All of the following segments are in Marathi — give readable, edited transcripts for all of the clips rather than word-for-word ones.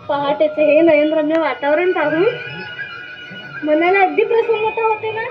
पहाटेचे हे नयनरम्य वातावरण पाहून मनाला अगदी प्रसन्नता होते ना.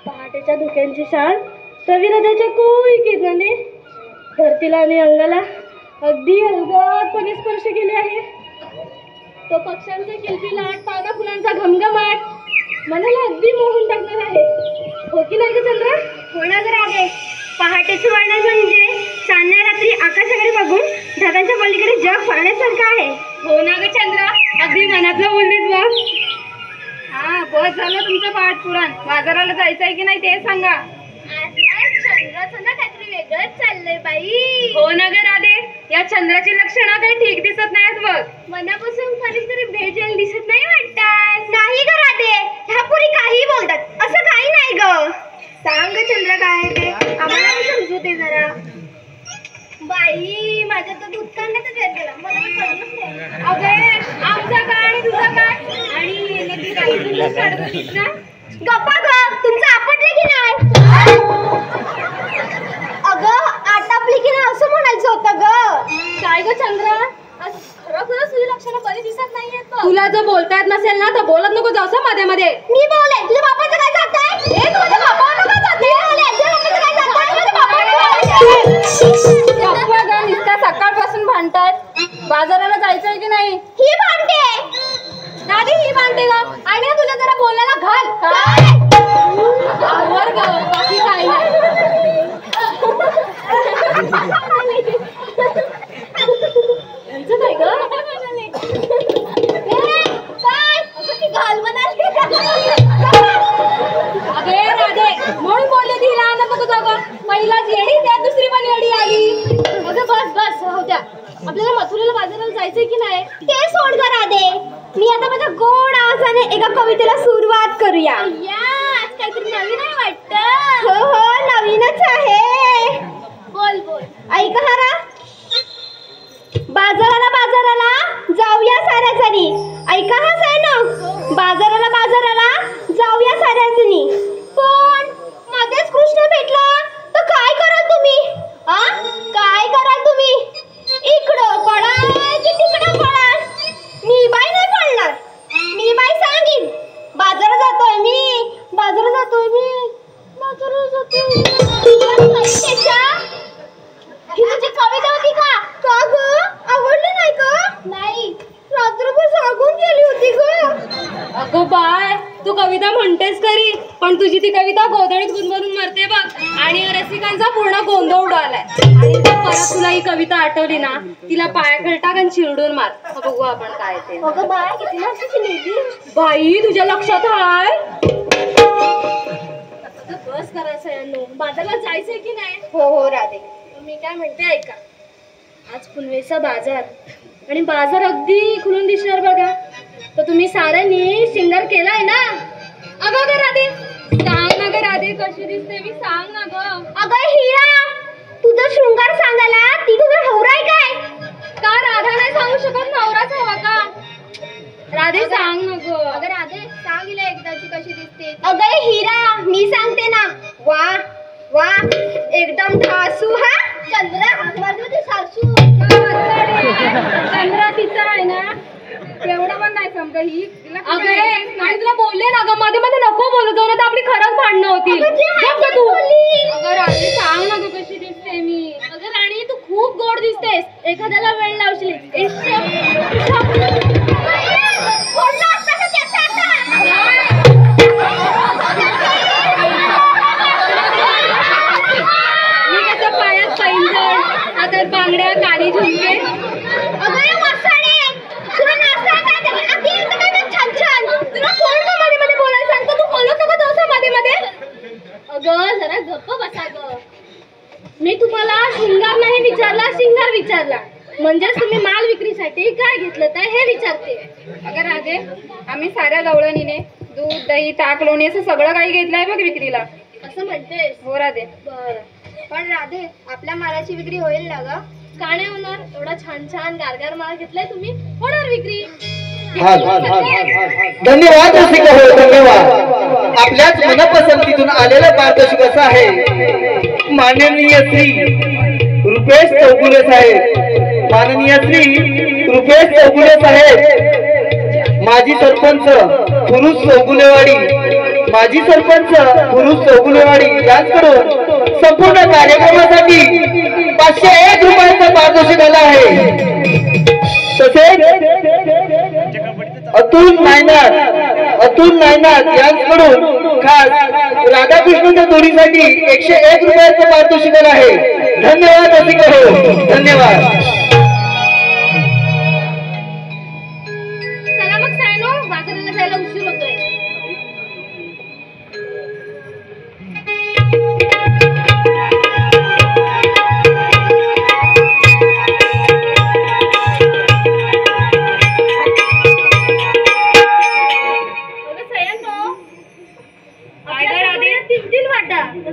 पहाटेच्या धुक्यांची शाळ रविराजाच्या कोळी किरणाने धरतीला आणि अंगाला अगदी अलगदपणे स्पर्श केले आहे. तो पक्ष्यांचा किलबिलाट, पाना फुलांचा घमघमाट मनाला अगदी मोहून टाकणार आहे. हो की नाही ग चंद्रा? हो ना ग राधे. पहाटेचं वर्णन म्हणजे चांदण्या रात्री आकाशाकडे बघून ढगांच्या पलीकडे जग फळण्यासारखं आहे. हो ना ग चंद्रा, अगदी मनातलं बोललीस बघ. हा, बस झालं तुमचं पाठ पुराण. बाजाराला जायचंय की नाही ते सांगा. चंद्राचं ना काहीतरी वेगळंच चाललंय बाई. हो ना ग राधे, या चंद्राची लक्षणं काही ठीक दिसत नाहीत बघ. मनापासून कधीच तरी भेट द्यायला दिसत नाही वाटतात. नाही ग राधे, ह्या पुरी काही बोलतात, असं काही नाही ग. सांग चंद्र काय आहे ते, आम्हाला समजू दे जरा. बाई, माझ्या तर दूध काढण्याचा वेळ गेला, मला कळलंच नाही. अगं, आमचा काय आणि तुझा काय? आणि नक्की काही दूध काढत होतीस ना? गप्पा ग, तुमचं आपटलं की नाही? अगं, आटापली की नाही असं म्हणायचं होतं ग. काय ग चंद्रा, आज खरोखरच तुझी लक्षणं बरी दिसत नाहीयेत बघ. तुला जर बोलता येत नसेल ना तर बोलत नको जाऊस मध्ये मध्ये. मी बोले, तुझ्या बापाचं काय जातंय? हे तुझ्या बापावर काय जातंय? मी बोले, तुझ्या बापाचं काय जातंय? माझ्या बापावर गप्पा ग, नुसत्या सकाळपासून भांडतायत. बाजाराला जायचंय की नाही? ही भांडते. दादी, ही भांडते ग. आणि तुला जरा बोलायला घाल. काय? आवर ग, बाकी काय नाही. यांचं काय ग? काय? ती घाल म्हणाली. अगे राधे, म्हणून बोलले ती लहान नको जागं. पहिलाच येडी, त्यात दुसरी पण येडी आली. अगं बस बस, राहू द्या. आपल्याला मथुरेला बाजाराला जायचंय की नाही? ते सोड ग राधे. मी आता माझ्या गोड आवाजाने एका कवितेला सुरुवात करूया. आज काहीतरी नवीन आहे वाटतं. हो हो, नवीनच आहे. बोल बोल. ऐका हरा. बाजाराला बाजाराला जाऊया साऱ्या जणी. ऐका हा सैनो. बाजाराला जाऊया साऱ्या जणी. पण मध्येच कृष्ण भेटला तर काय कराल तुम्ही? काय कराल तुम्ही? इकडं पळाल की तिकडं पळाल? मी बाई नाही पळणार. मी बाई सांगीन. बाजारात जातोय मी. ही तुझी कविता होती का? का ग? आवडली नाही का? नाही, रात्रभर सांगून गेली होती ग. अगं बाय, तू कविता म्हणतेस खरी, पण तुझी ती कविता गोधडीत गुंतवून मरते बघ. आणि रसिकांचा पूर्ण गोंधळ उडालाय. आणि जर परत तुला ही कविता आठवली ना, तिला पायाखाली टाक आणि चिरडून मार. बघू आपण काय ते. अगं बाय, किती वर्षाची मुलगी. बाई, तुझ्या लक्षात आहे? बस करायचं यांनो. बाजाराला जायचंय की नाही? हो राधे. मी काय म्हणते ऐका. आज पुनवेचा बाजार आणि बाजार अगदी खुलून दिसणार बघा. तर तुम्ही साऱ्यांनी शृंगार केलाय ना? अगं राधे, सांग ना ग राधे, कशी दिसते मी, सांग ना ग. अगं हिरा, तुझा शृंगार सांगायला ती तुझा नवरा आहे काय? का राधा नाही सांगू शकत? नवराच हवा का? राधे सांग ना ग. अगं राधे, सांग हिला एकदाची कशी दिसते. अगं हिरा, मी सांगते ना. वा वा, एकदम धासू. हा चंद्रा सासू. चंद्रा तिचा आहे ना, एवढा पण नाही समजा ही. अगं आणि तुला बोलले ना ग, मध्ये मध्ये नको बोलू जाऊ, तर आपली खरंच भांडणं होतील. अगं राणी, सांग ना ग कशी दिसते मी. अगं राणी, तू खूप गोड दिसतेस. एखाद्याला वेळ लावशील. मी कसं पायात पैंजण, हातात बांगड्या, काळी झुमके. तुला कोण का मध्ये मध्ये बोलायला सांगतो? तू बोलत नको जाऊस मध्ये मध्ये. अगं जरा गप्प बसा ग. मी तुम्हाला शृंगार नाही विचारला, शिंगार विचारला. म्हणजेच तुम्ही माल विक्रीसाठी काय घेतलं तर हे विचारते. अगं राधे, आम्ही साऱ्या गवळणीने दूध, दही, ताक, लोणी असं सगळं काही घेतलंय बघ विक्रीला. असं म्हणतेस? हो राधे. बरं. पण राधे, आपल्या मालाची विक्री होईल ना ग? का नाही होणार? एवढा छान छान गारगार माल घेतलाय तुम्ही, होणार विक्री. धन्यवाद रसिक हो, धन्यवाद. आपल्याच मनपसंतीतून आलेलं पारितोषिक असं आहे. माननीय श्री रुपेश चौगुले साहेब, माननीय श्री रुपेश चौगुले साहेब, माजी सरपंच पुरुष चौगुलेवाडी, माजी सरपंच पुरुष चौगुलेवाडी यांच्याकडून संपूर्ण कार्यक्रमासाठी 501 रुपयाचं पारितोषिक आलं आहे. तसेच अतुल नायनाथ यांच्याकडून खास राधाकृष्णच्या जोडीसाठी 101 रुपयाचं पारितोषिक आहे. धन्यवाद रसिक हो, धन्यवाद. चला मग सायनो, बाजाराला जायला उशीर होतोय.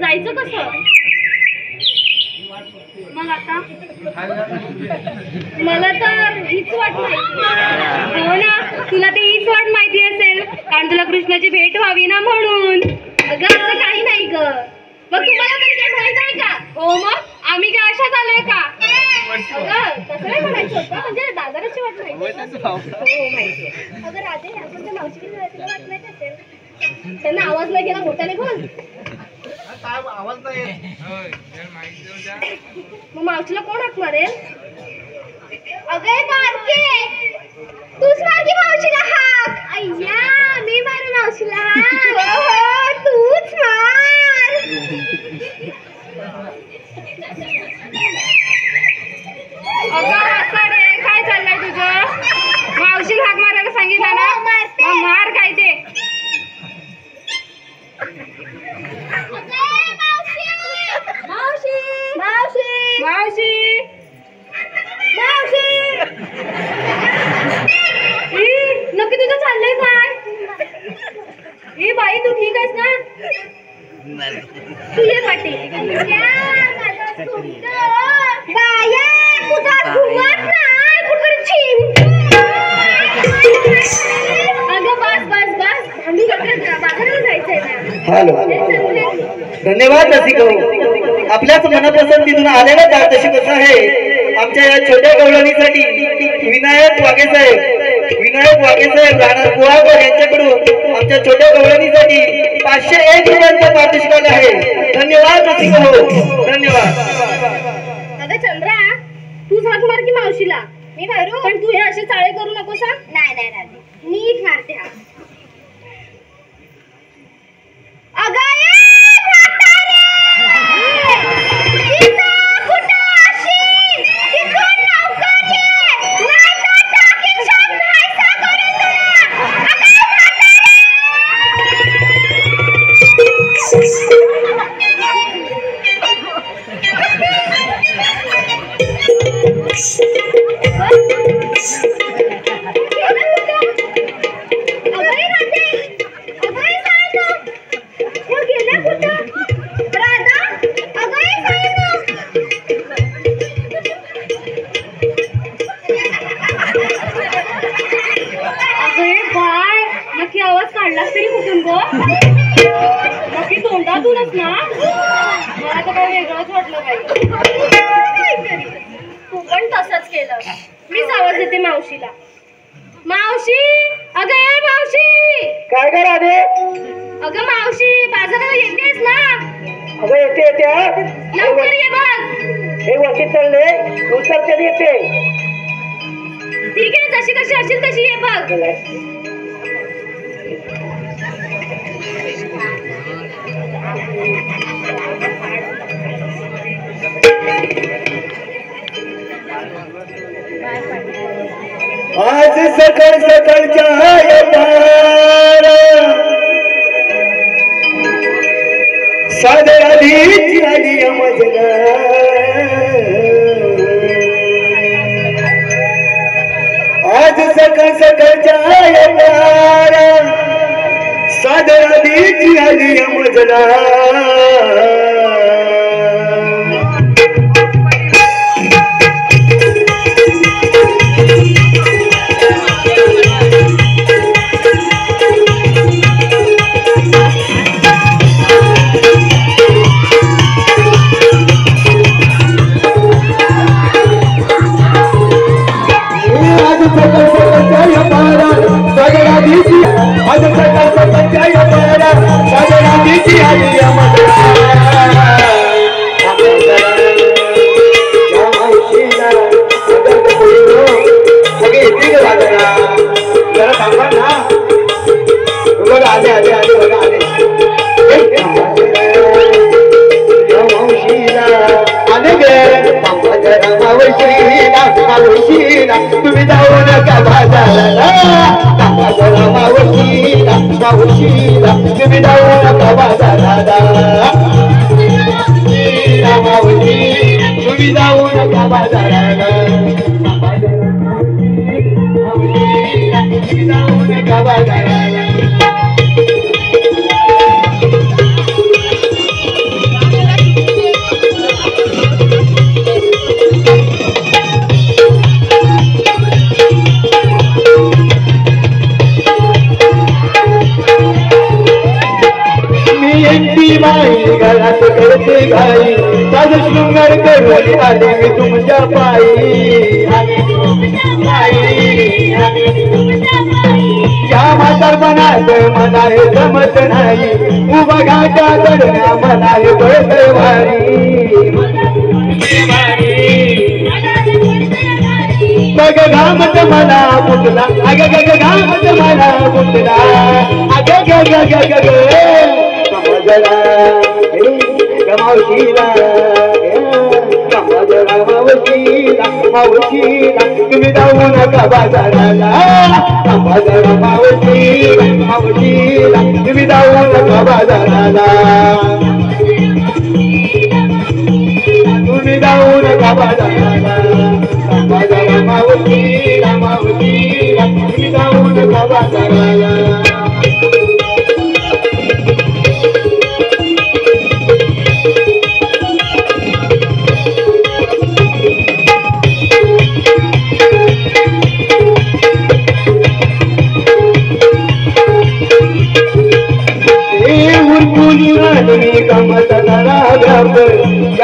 जायचं कसं मग आता? मला तर हीच वाट माहिती. हो ना, तुला ते हीच वाट माहिती असेल, कारण तुला कृष्णाची भेट व्हावी ना म्हणून. अगं असं काही नाही ग. मग तुम्हाला तरी काही माहित आहे का? हो मग आम्ही काय अशाच आलोय का? अगं तसं नाही म्हणायचं होतं, म्हणजे बाजाराची वाट माहिती. हो माहिती. अगं राधे, आपण त्या मावशीकडे जायचं वाट माहिती असेल. त्यांना आवाज नाही केला, मोठ्याने बोल. मग मावशीला कोण हाक मारेल? अगं मारके, तूच मार की मावशीला हाक. अय्या, मी मारू मावशीला हाक. हो, तूच मार. अगं असं रे, काय चाललंय तुझं? मावशीला हाक मारायला सांगितलं ना? मग मार काय ते. मावशी. मावशी. हॅलो धन्यवाद रसिक आपल्याच मनापसंतीतून आलेला पारदर्शी कसं आहे आमच्या या छोट्या गवळणीसाठी विनायक वाघेसाहेब राहणार गुहागर यांच्याकडून आमच्या छोट्या गवळणीसाठी 501 रुपयांचा पारितोषिक आहे. धन्यवाद रसिक धन्यवाद. अगं चंद्रा तू हाक मार की मावशीला. मी भरू पण तू हे असे चाळे करू नकोस हा. नाही नाही नाही नीट मारते हा. अगं आवाज काढलास तरी कुठून गो नक्की तोंडातूनच ना. मला तर काही वेगळंच वाटलं पाहिजे. तू पण तसंच केलं. मीच आवाज देते मावशीला. मावशी अगं ये मावशी. काय काय राधे अगं मावशी बाजाराला येतेस ना. अगं येते लवकर ये बघ. हे वरती चालले उतर कधी येते. ठीक आहे जशी कशी असेल तशी ये बघ. आज सकाळ सकाळच्या सादराधीची आली मजला. आज सकाळ सकाळच्या सादराधीची आली मजला. तुम्ही जाऊ नका बाजाराला. मावशीला तुम्ही जाऊ नका बाजाराला. मावशी तुम्ही जाऊ नका बाजाराला. तुम्ही जाऊ नका बाजाराला. बाई घरात करते घाई साध शृंगार करून आले मी तुमच्या पायी. या म्हातारपणात मला हे जमत नाही. उभा घाटा चढण्या मला हे पडत भारी. बघ घामत मला फुटला अग ग घामत मला फुटला अग ग ग ग ग मावशीला मावशीला तुम्ही जाऊ नका बाजाराला. मावशीला तुम्ही जाऊ नका बाजाराला. तुम्ही जाऊ नका बाजाराला. मावशीला तुम्ही जाऊ नका बाजाराला.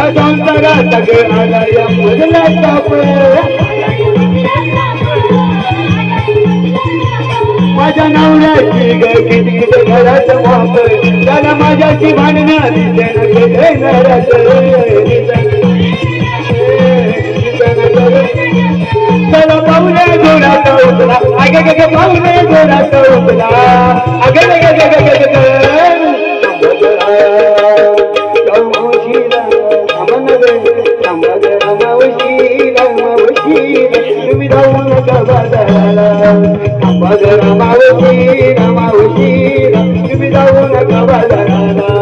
या संसारात ग आला या मधला ताप माझ्या नवऱ्याची ग किती घरात वाप त्याला माझ्याशी भांडणं चला पाहुणे जोरात उतला अगे गे पाहुणे जोरात उतला अगे गे गे गे गे तुम्ही जाऊ नका बाजाराला मावशी तुम्ही जाऊ नका बाजाराला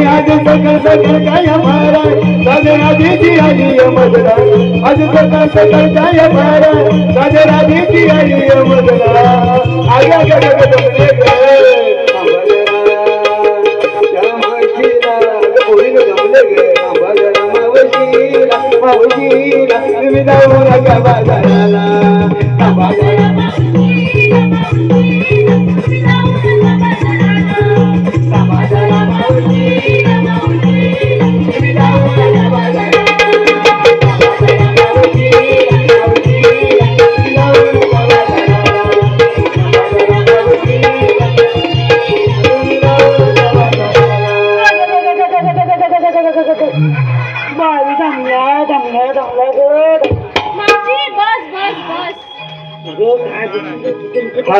आज सकाळ सकाळ काय मारा साजरा देती आई मधला आज सकाळ सकाळ काय मारा साजरा देती आई मधला आया गे गे मावशीला तुम्ही जाऊ नका बाजाराला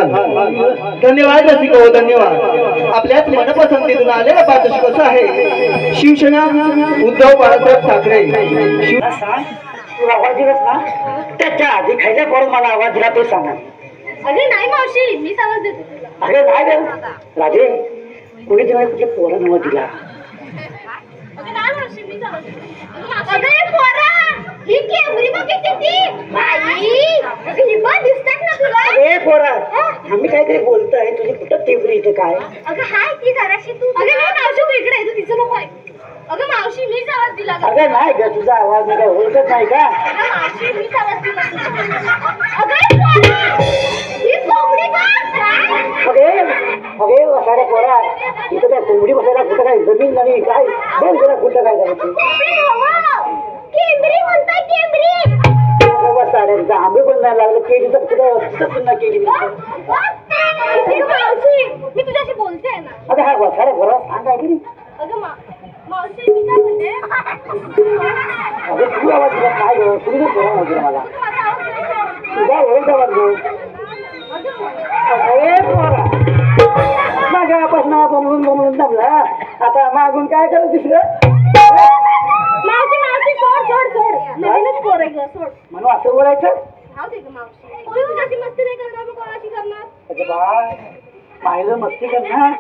धन्यवाद रसिक हो धन्यवाद आपल्याच मनपसंतीतून आलेला पारदर्शी कसं आहे शिवसेना उद्धव बाळासाहेब ठाकरे तू आवाज दिलास ना त्याच्या आधी खायला करून मला आवाज दिला ते सांगा अरे नाही मावशी मीच आवाज देते अरे नाही रे राजे कोणी जेव्हा कुठल्या पोरा नवा दिला अरे नाही मावशी मीच आवाज देते अरे पोरा ही केवढी बघितली ती बाई अरे ही पण दिसतात ना तुला अरे पोरा आम्ही काहीतरी बोलतोय तुझी कुठं तेवढी इथे काय अगं हाय ती जराशी तू अगं नाही मावशी तू इकडे तू तिचं नको आहे अगं मावशी मीच आवाज दिला अगं नाही ग तुझा आवाज नाही काय ओळखत नाही का अगं मावशी मीच आवाज दिला अगं पोरा ही कोंबडी अगे अगे साड्या पोरा इथं काय कोंबडी बसायला कुठं काय जमीन नाही काय बघ जरा कुठं काय करायचं केंद्री म्हणताय केंद्री साड्यांचा आंबे पण नाही लागलं केळीचं कुठं पुन्हा केली मावशी मी तुझ्याशी बोलते ना अगं हा साड्या पोरा सांगा की अगं मावशी मी काय म्हणते अगं तू आवाज दिला काय गं तुम्ही तर पोरा नव्हती मला तुझा ओळख आवाज गो अरे पोरा मागापासून बनवून जमला आता मागून काय करत दुसरं मावशी मावशी सोड सोड सोड नवीनच पोर आहे ग सोड म्हणून असं बोलायचं हाव दे ग मावशी कोणी तुझ्याशी मस्ती नाही करणार मग कोणाशी करणार अरे बा पाहिलं मस्ती करणार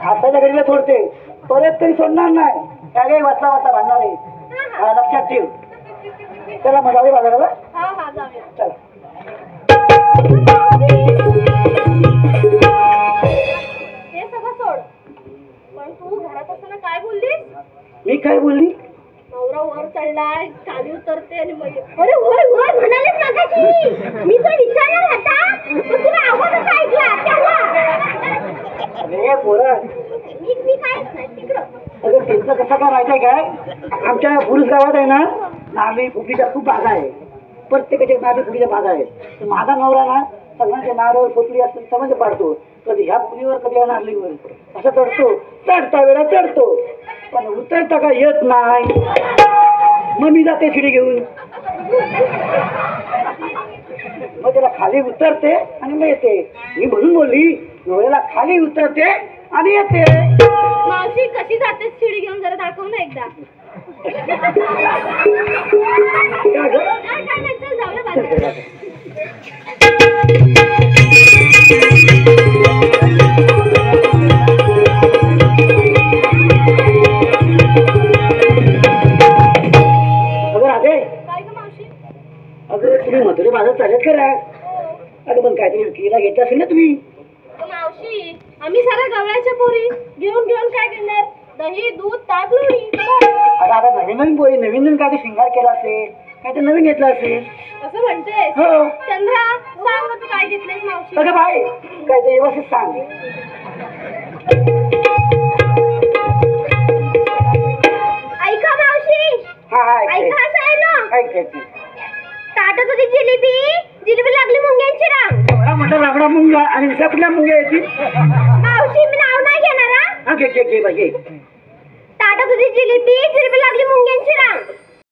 आताच्या घरीला सोडते परत तरी सोडणार नाही काय वाचता वाचता भांडणार आहे लक्षात ठेव चला मग जाऊ बाजाराला हा हा जाऊया चला हे सगळं सोड पण तू घरात असताना काय बोललीस मी काय बोलली नवरा वर चढलाय खाली उतरते आणि मग अरे वर वर म्हणालेच मगाशी मी तर विचारणार होता पण तुला आवाजच ऐकला त्याला अरे पोरं मी काय नाही तिकडं अगं त्यांचं कसं काय माहिती आहे काय आमच्या पुरुष गावात आहे ना नारळी फुटलीच्या खूप बागा आहे प्रत्येकाच्या नारळी फुटलीच्या बागा आहेत तर माझा नवरा ना सगळ्यांच्या नारळ फुटली असं समज पाडतो कधी ह्या फुलीवर कधी ह्या नारळीवर असं चढतो चढता वेळा चढतो पण उतरता का येत नाही मग मी जाते शिडी घेऊन मग त्याला खाली उतरते आणि मग येते मी म्हणून बोलली नवऱ्याला खाली उतरते आणि येते मावशी कशी जाते शिडी घेऊन जरा दाखव ना एकदा काय गं? काय नाही चल जाऊया बाजारात अगं राधे काय ग मावशी अगं तुम्ही मधुरे बाजार चालत करा अगं पण काहीतरी विक्रीला घेत असेल ना तुम्ही मावशी आम्ही सारा गवळ्याच्या पोरी घेऊन घेऊन काय करणार दही दूध ताक लोणी आता नवीन नवीन पोरी नवीन नवीन काही शृंगार केला असेल काय ते नवीन घेतलं असेल. असं म्हणतेस? हो. चंद्रा सांग तू काय घेतलेस मावशी? बघा बाई काय ते व्यवस्थित सांग. ऐका मावशी, हा हा ऐका असं आहे ना, ऐक ताटात होती जिलेबी, जिलेबी लागली मुंग्यांची रांग. मला म्हटलं राबडा मुंग्या आणि दुसऱ्या कुठल्या मुंग्या येतील. मावशी मी नाव नाही घेणार हा. हा घे घे घे बाई घे. ताटात होती जिलेबी, जिलेबी लागली मुंग्यांची रांग.